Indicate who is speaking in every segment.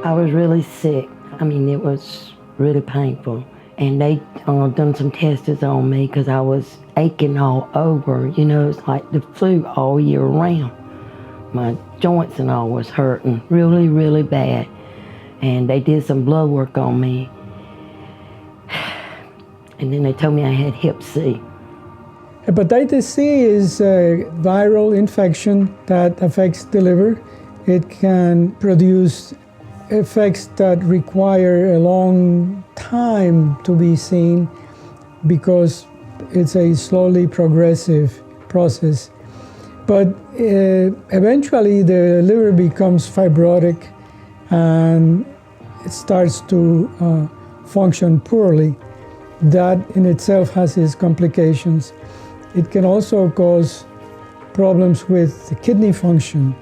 Speaker 1: I was really sick. I mean, it was really painful. And they done some tests on me because I was aching all over. You know, it's like the flu all year round. My joints and all was hurting really, really bad. And they did some blood work on me. And then they told me I had Hep C.
Speaker 2: Hepatitis C is a viral infection that affects the liver. It can produce effects that require a long time to be seen because it's a slowly progressive process. But eventually the liver becomes fibrotic and it starts to function poorly. That in itself has its complications. It can also cause problems with the kidney function.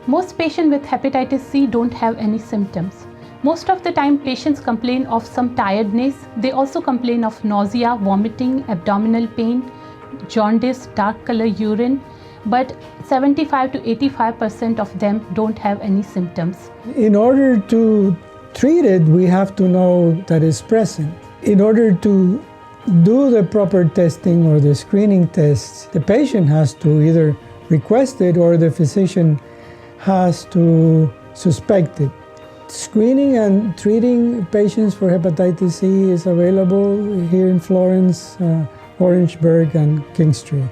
Speaker 3: Most patients with hepatitis C don't have any symptoms. Most of the time patients complain of some tiredness. They also complain of nausea, vomiting, abdominal pain, jaundice, dark color urine, but 75 to 85% of them don't have any symptoms.
Speaker 2: In order to treat it, we have to know that it's present. In order to do the proper testing or the screening tests, the patient has to either request it or the physician has to suspect it. Screening and treating patients for hepatitis C is available here in Florence, Orangeburg, and Kingstree.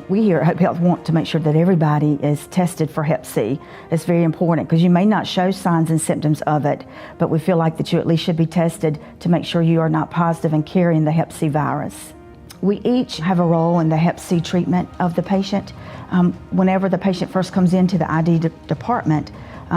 Speaker 4: We here at HopeHealth want to make sure that everybody is tested for Hep C. It's very important because you may not show signs and symptoms of it, but we feel like that you at least should be tested to make sure you are not positive and carrying the Hep C virus. We each have a role in the Hep C treatment of the patient. Whenever the patient first comes into the ID department,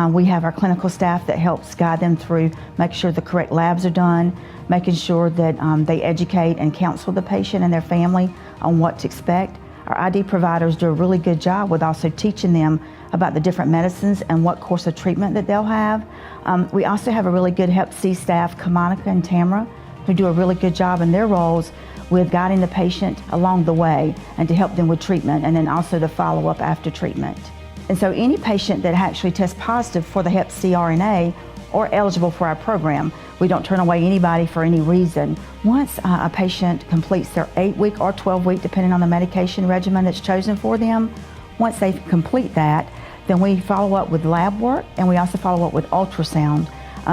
Speaker 4: we have our clinical staff that helps guide them through, make sure the correct labs are done, making sure that they educate and counsel the patient and their family on what to expect. Our ID providers do a really good job with also teaching them about the different medicines and what course of treatment that they'll have. We also have a really good Hep C staff, Kamonica and Tamara, who do a really good job in their roles with guiding the patient along the way and to help them with treatment and then also the follow-up after treatment. And so any patient that actually tests positive for the Hep C RNA or eligible for our program, we don't turn away anybody for any reason. Once a patient completes their 8-week or 12-week, depending on the medication regimen that's chosen for them, once they complete that, then we follow up with lab work and we also follow up with ultrasound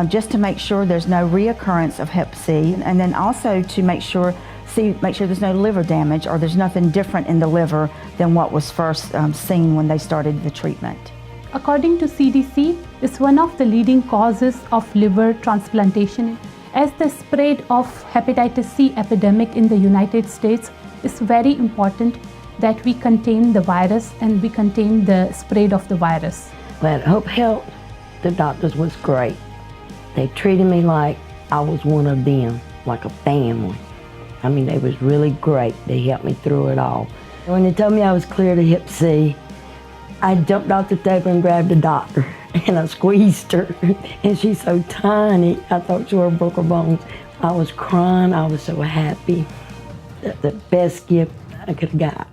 Speaker 4: just to make sure there's no reoccurrence of Hep C, and then also to make sure there's no liver damage or there's nothing different in the liver than what was first seen when they started the treatment.
Speaker 3: According to CDC, it's one of the leading causes of liver transplantation. As the spread of hepatitis C epidemic in the United States, it's very important that we contain the virus and we contain the spread of the virus.
Speaker 1: But HopeHealth, the doctors was great. They treated me like I was one of them, like a family. I mean, they was really great. They helped me through it all. When they told me I was clear to Hep C, I jumped off the table and grabbed the doctor, and I squeezed her, and she's so tiny, I thought she would have broke her bones. I was crying, I was so happy. The best gift I could have got.